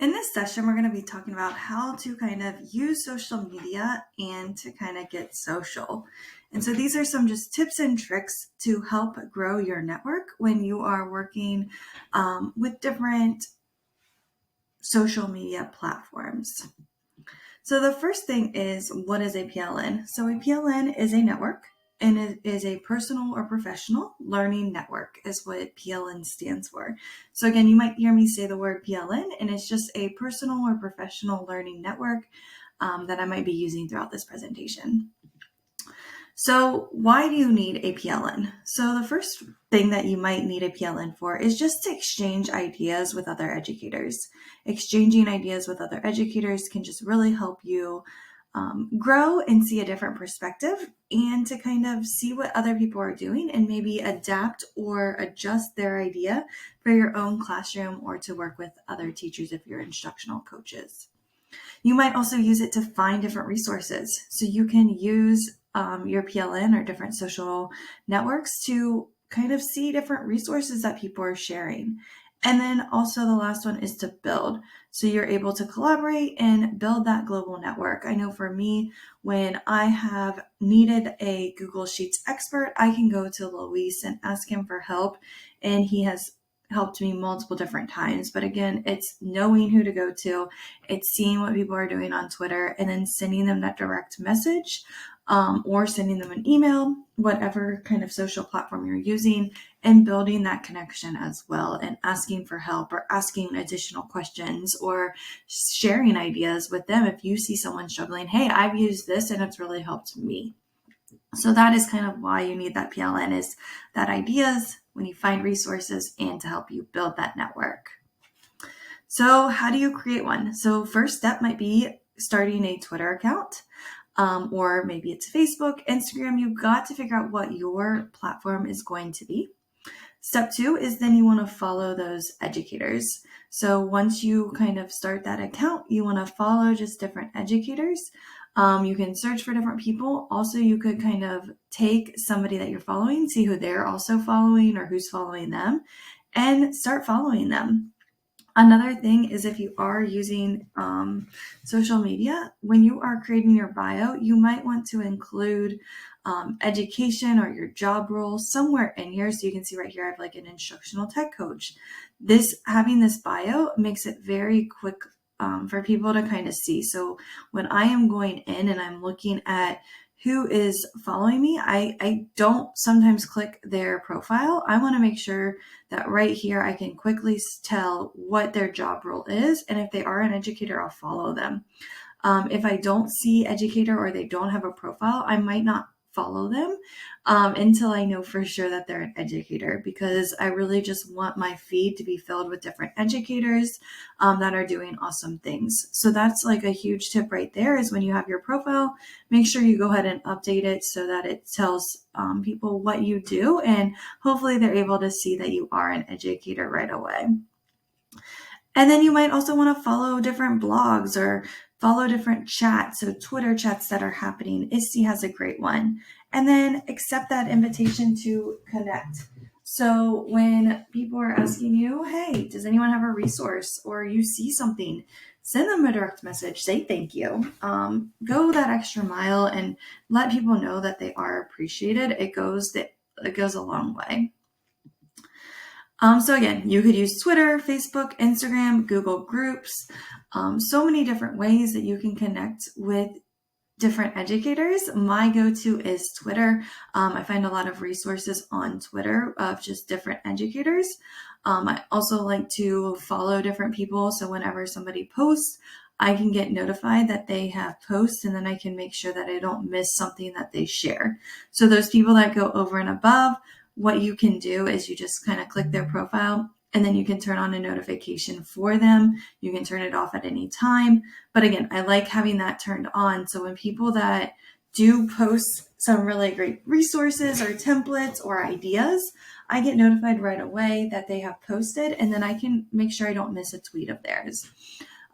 In this session, we're going to be talking about how to kind of use social media and to kind of get social. And so these are some just tips and tricks to help grow your network when you are working with different social media platforms. So the first thing is, what is a PLN? So a PLN is a network, and it is a personal or professional learning network is what PLN stands for. So again, you might hear me say the word PLN, and it's just a personal or professional learning network that I might be using throughout this presentation. So why do you need a PLN? So the first thing that you might need a PLN for is just to exchange ideas with other educators. Exchanging ideas with other educators can just really help you grow and see a different perspective, and to kind of see what other people are doing and maybe adapt or adjust their idea for your own classroom or to work with other teachers if you're instructional coaches. You might also use it to find different resources. So you can use your PLN or different social networks to kind of see different resources that people are sharing. And then also the last one is to build. So you're able to collaborate and build that global network. I know for me, when I have needed a Google Sheets expert, I can go to Luis and ask him for help, and he has helped me multiple different times. But again, it's knowing who to go to, it's seeing what people are doing on Twitter, and then sending them that direct message or sending them an email, whatever kind of social platform you're using, and building that connection as well, and asking for help or asking additional questions or sharing ideas with them. If you see someone struggling, hey, I've used this and it's really helped me. So that is kind of why you need that PLN, is that ideas when you find resources and to help you build that network. So how do you create one? So first step might be starting a Twitter account, or maybe it's Facebook, Instagram. You've got to figure out what your platform is going to be. Step 2 is then you want to follow those educators. So once you kind of start that account, you want to follow just different educators. You can search for different people. Also, you could kind of take somebody that you're following, see who they're also following or who's following them, and start following them. Another thing is, if you are using social media, when you are creating your bio, you might want to include education or your job role somewhere in here. So you can see right here, I have like an instructional tech coach. Having this bio makes it very quick for people to kind of see. So when I am going in and I'm looking at who is following me, I don't sometimes click their profile. I want to make sure that right here I can quickly tell what their job role is, and if they are an educator, I'll follow them. If I don't see educator or they don't have a profile, I might not follow them until I know for sure that they're an educator, because I really just want my feed to be filled with different educators that are doing awesome things. So that's like a huge tip right there, is when you have your profile, make sure you go ahead and update it so that it tells people what you do, and hopefully they're able to see that you are an educator right away. And then you might also want to follow different blogs or follow different chats. So Twitter chats that are happening. ISTE has a great one. And then accept that invitation to connect. So when people are asking you, hey, does anyone have a resource, or you see something, send them a direct message, say thank you. Go that extra mile and let people know that they are appreciated. It goes a long way. So again, you could use Twitter, Facebook, Instagram, Google Groups, so many different ways that you can connect with different educators. My go-to is Twitter. I find a lot of resources on Twitter of just different educators. I also like to follow different people, so whenever somebody posts, I can get notified that they have posts, and then I can make sure that I don't miss something that they share. So those people that go over and above, what you can do is you just kind of click their profile, and then you can turn on a notification for them. You can turn it off at any time. But again, I like having that turned on. So when people that do post some really great resources or templates or ideas, I get notified right away that they have posted, and then I can make sure I don't miss a tweet of theirs.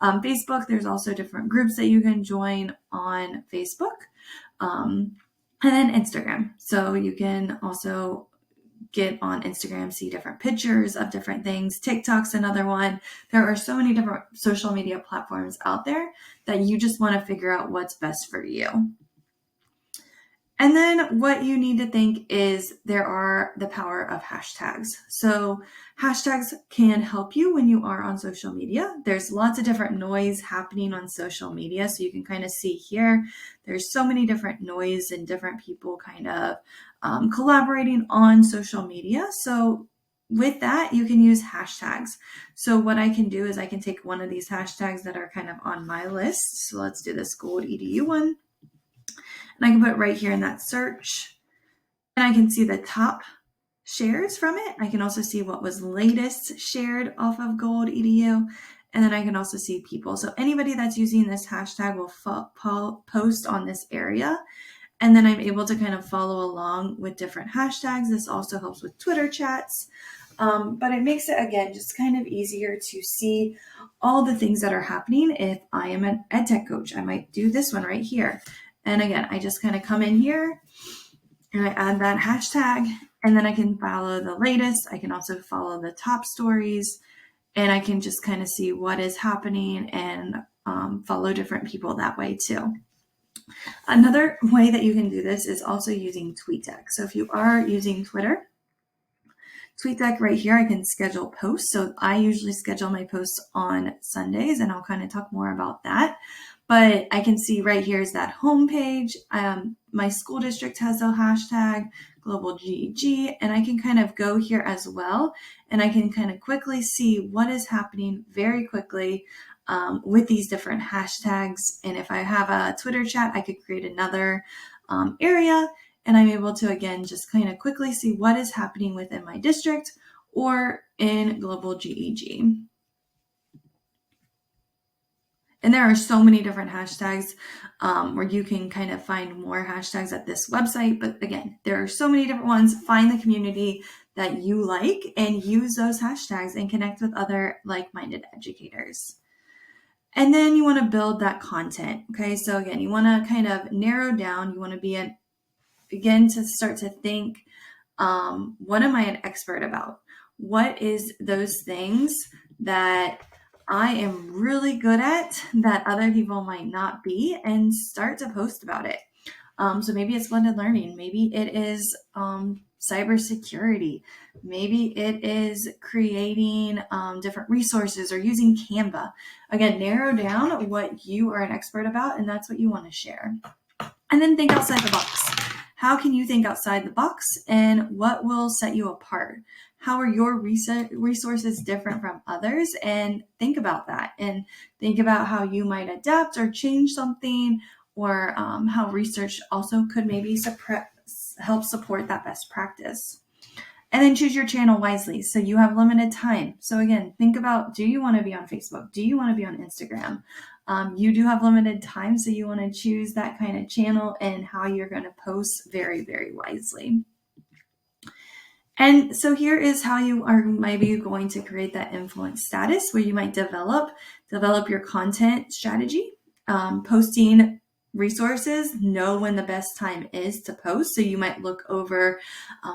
Facebook, there's also different groups that you can join on Facebook. And then Instagram. So you can also get on Instagram, see different pictures of different things. TikTok's another one. There are so many different social media platforms out there that you just want to figure out what's best for you. And then what you need to think is there are the power of hashtags. So hashtags can help you when you are on social media. There's lots of different noise happening on social media. So you can kind of see here, there's so many different noise and different people kind of collaborating on social media. So with that, you can use hashtags. So what I can do is I can take one of these hashtags that are kind of on my list. So let's do this Gold EDU one. And I can put it right here in that search. And I can see the top shares from it. I can also see what was latest shared off of Gold EDU. And then I can also see people. So anybody that's using this hashtag will post on this area. And then I'm able to kind of follow along with different hashtags. This also helps with Twitter chats. But it makes it, again, just kind of easier to see all the things that are happening. If I am an EdTech coach, I might do this one right here. And again, I just kind of come in here and I add that hashtag, and then I can follow the latest. I can also follow the top stories, and I can just kind of see what is happening and follow different people that way too. Another way that you can do this is also using TweetDeck. So if you are using Twitter, TweetDeck right here, I can schedule posts. So I usually schedule my posts on Sundays, and I'll kind of talk more about that. But I can see right here is that homepage. My school district has a hashtag, Global GEG, and I can kind of go here as well. And I can kind of quickly see what is happening very quickly with these different hashtags. And if I have a Twitter chat, I could create another area. And I'm able to, again, just kind of quickly see what is happening within my district or in Global GEG. And there are so many different hashtags where you can kind of find more hashtags at this website. But again, there are so many different ones. Find the community that you like and use those hashtags and connect with other like-minded educators. And then you want to build that content. Okay, so again, you want to kind of narrow down. You want to begin to start to think, what am I an expert about? What is those things that I am really good at that other people might not be, and start to post about it. So maybe it's blended learning. Maybe it is cybersecurity. Maybe it is creating different resources or using Canva. Again, narrow down what you are an expert about, and that's what you want to share. And then think outside the box. How can you think outside the box, and what will set you apart? How are your resources different from others? And think about that, and think about how you might adapt or change something, or how research also could maybe help support that best practice. And then choose your channel wisely. So you have limited time. So again, think about, do you want to be on Facebook? Do you want to be on Instagram? You do have limited time, so you want to choose that kind of channel and how you're going to post very, very wisely. And so here is how you are maybe going to create that influence status, where you might develop your content strategy, posting resources, know when the best time is to post. So you might look over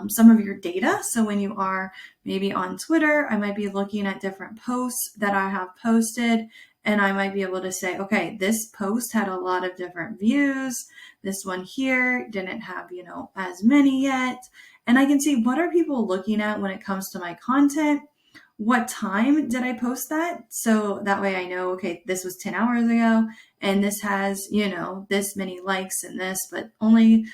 some of your data. So when you are maybe on Twitter, I might be looking at different posts that I have posted, and I might be able to say, okay, this post had a lot of different views. This one here didn't have, as many yet. And I can see, what are people looking at when it comes to my content? What time did I post that? So that way I know, okay, this was 10 hours ago, and this has, this many likes and this, but only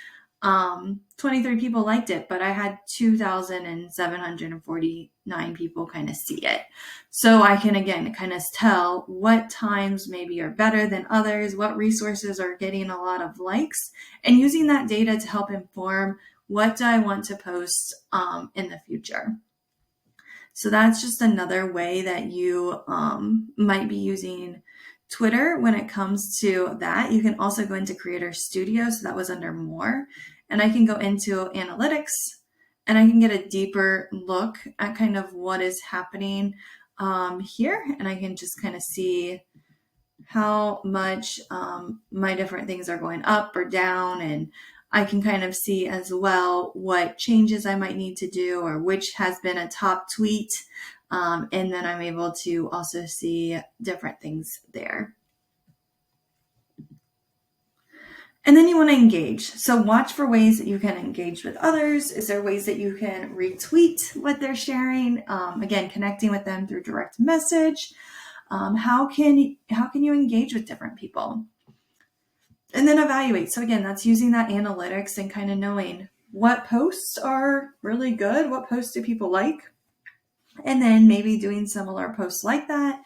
23 people liked it, but I had 2,749 people kind of see it. So I can, again, kind of tell what times maybe are better than others, what resources are getting a lot of likes, and using that data to help inform what do I want to post in the future. So that's just another way that you might be using Twitter when it comes to that. You can also go into Creator Studio. So that was under More. And I can go into Analytics, and I can get a deeper look at kind of what is happening here. And I can just kind of see how much my different things are going up or down, and I can kind of see as well what changes I might need to do or which has been a top tweet. And then I'm able to also see different things there. And then you want to engage. So watch for ways that you can engage with others. Is there ways that you can retweet what they're sharing? Again, connecting with them through direct message. How can you engage with different people? And then evaluate. So again, that's using that analytics and kind of knowing what posts are really good, what posts do people like, and then maybe doing similar posts like that,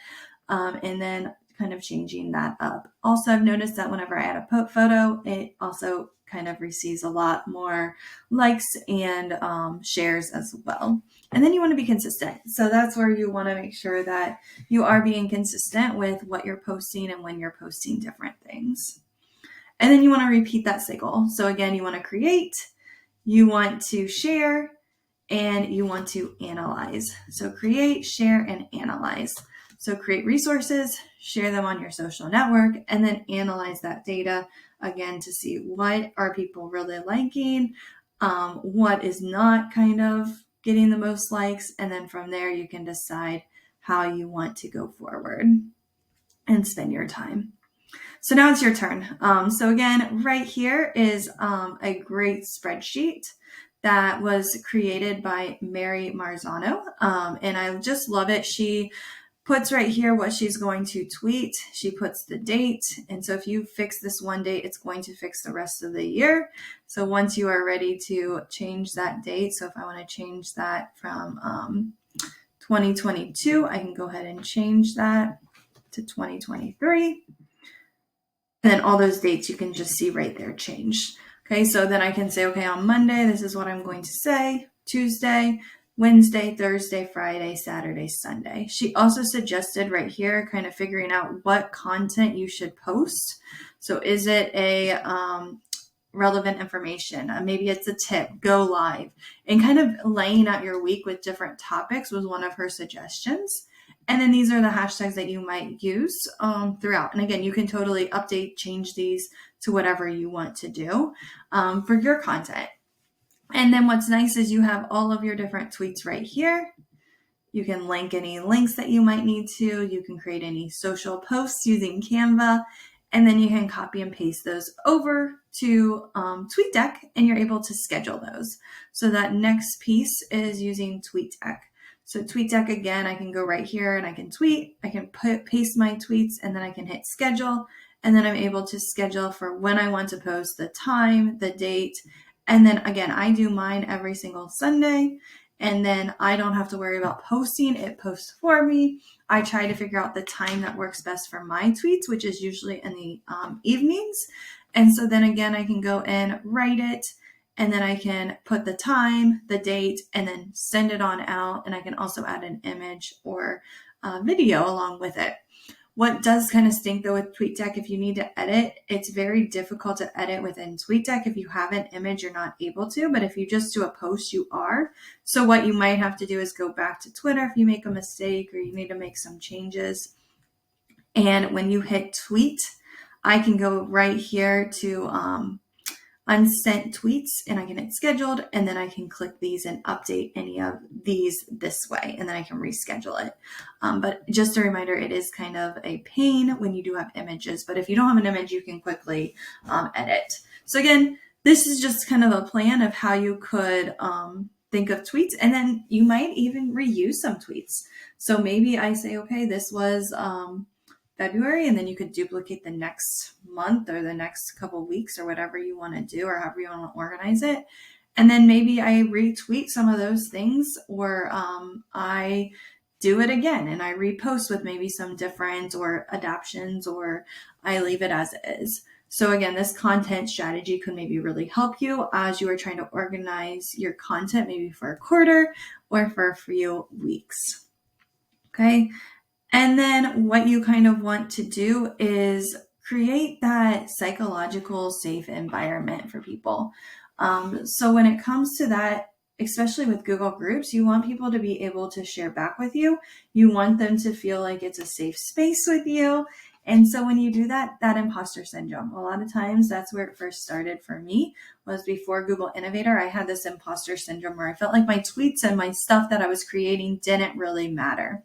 and then kind of changing that up. Also, I've noticed that whenever I add a photo, it also kind of receives a lot more likes and shares as well. And then you want to be consistent. So that's where you want to make sure that you are being consistent with what you're posting and when you're posting different things. And then you want to repeat that cycle. So again, you want to create, you want to share, and you want to analyze. So create, share, and analyze. So create resources, share them on your social network, and then analyze that data again to see what are people really liking, what is not kind of getting the most likes, and then from there you can decide how you want to go forward and spend your time. So now it's your turn. So again, right here is a great spreadsheet that was created by Mary Marzano. And I just love it. She puts right here what she's going to tweet. She puts the date. And so if you fix this one date, it's going to fix the rest of the year. So once you are ready to change that date, so if I want to change that from 2022, I can go ahead and change that to 2023. And then all those dates you can just see right there changed. Okay, so then I can say, okay, on Monday, this is what I'm going to say. Tuesday, Wednesday, Thursday, Friday, Saturday, Sunday. She also suggested right here kind of figuring out what content you should post. So is it a relevant information? Maybe it's a tip, go live. And kind of laying out your week with different topics was one of her suggestions. And then these are the hashtags that you might use throughout. And again, you can totally update, change these to whatever you want to do for your content. And then what's nice is you have all of your different tweets right here. You can link any links that you might need to. You can create any social posts using Canva. And then you can copy and paste those over to TweetDeck, and you're able to schedule those. So that next piece is using TweetDeck. So TweetDeck, again, I can go right here and I can tweet, I can paste my tweets, and then I can hit schedule. And then I'm able to schedule for when I want to post, the time, the date. And then again, I do mine every single Sunday. And then I don't have to worry about posting. It posts for me. I try to figure out the time that works best for my tweets, which is usually in the evenings. And so then again, I can go in, write it, and then I can put the time, the date, and then send it on out. And I can also add an image or a video along with it. What does kind of stink though with TweetDeck, if you need to edit, it's very difficult to edit within TweetDeck. If you have an image, you're not able to, but if you just do a post, you are. So what you might have to do is go back to Twitter if you make a mistake or you need to make some changes. And when you hit tweet, I can go right here to unsent tweets and I can hit scheduled, and then I can click these and update any of these this way, and then I can reschedule it. But just a reminder, it is kind of a pain when you do have images, but if you don't have an image, you can quickly edit. So again, this is just kind of a plan of how you could think of tweets, and then you might even reuse some tweets. So maybe I say, okay, this was February, and then you could duplicate the next month or the next couple weeks or whatever you want to do or however you want to organize it. And then maybe I retweet some of those things, or I do it again and I repost with maybe some different or adaptions, or I leave it as it is. So again, this content strategy could maybe really help you as you are trying to organize your content, maybe for a quarter or for a few weeks. Okay. And then what you kind of want to do is create that psychological safe environment for people. So when it comes to that, especially with Google Groups, you want people to be able to share back with you. You want them to feel like it's a safe space with you. And so when you do that, that imposter syndrome, a lot of times that's where it first started for me, was before Google Innovator. I had this imposter syndrome where I felt like my tweets and my stuff that I was creating didn't really matter.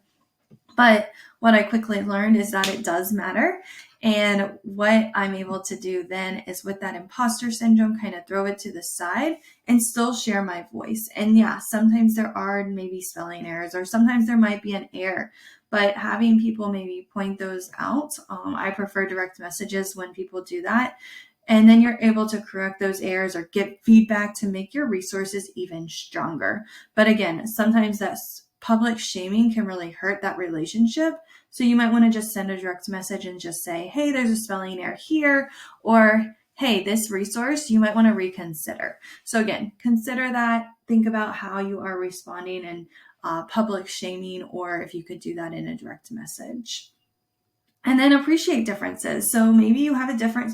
But what I quickly learned is that it does matter. And what I'm able to do then is, with that imposter syndrome, kind of throw it to the side and still share my voice. And yeah, sometimes there are maybe spelling errors, or sometimes there might be an error, but having people maybe point those out. I prefer direct messages when people do that. And then you're able to correct those errors or get feedback to make your resources even stronger. But again, sometimes that's public shaming can really hurt that relationship. So you might want to just send a direct message and just say, hey, there's a spelling error here, or hey, this resource, you might want to reconsider. So again, consider that. Think about how you are responding in public shaming, or if you could do that in a direct message. And then appreciate differences. So maybe you have a different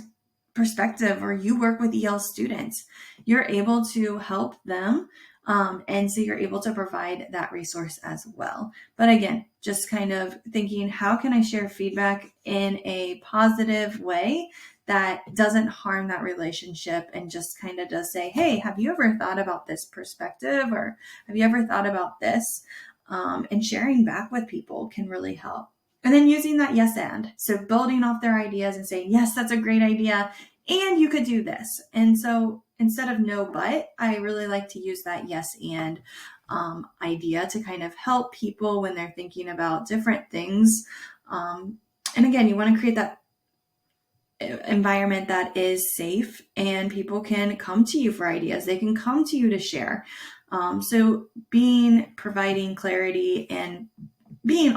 perspective, or you work with EL students. You're able to help them. And so you're able to provide that resource as well. But again, just kind of thinking, how can I share feedback in a positive way that doesn't harm that relationship, and just kind of does say, hey, have you ever thought about this perspective? Or have you ever thought about this? And sharing back with people can really help. And then using that yes and. So building off their ideas and saying, yes, that's a great idea, and you could do this. And so instead of no but, I really like to use that yes and idea to kind of help people when they're thinking about different things. And again, you want to create that environment that is safe, and people can come to you for ideas. They can come to you to share. So providing clarity and being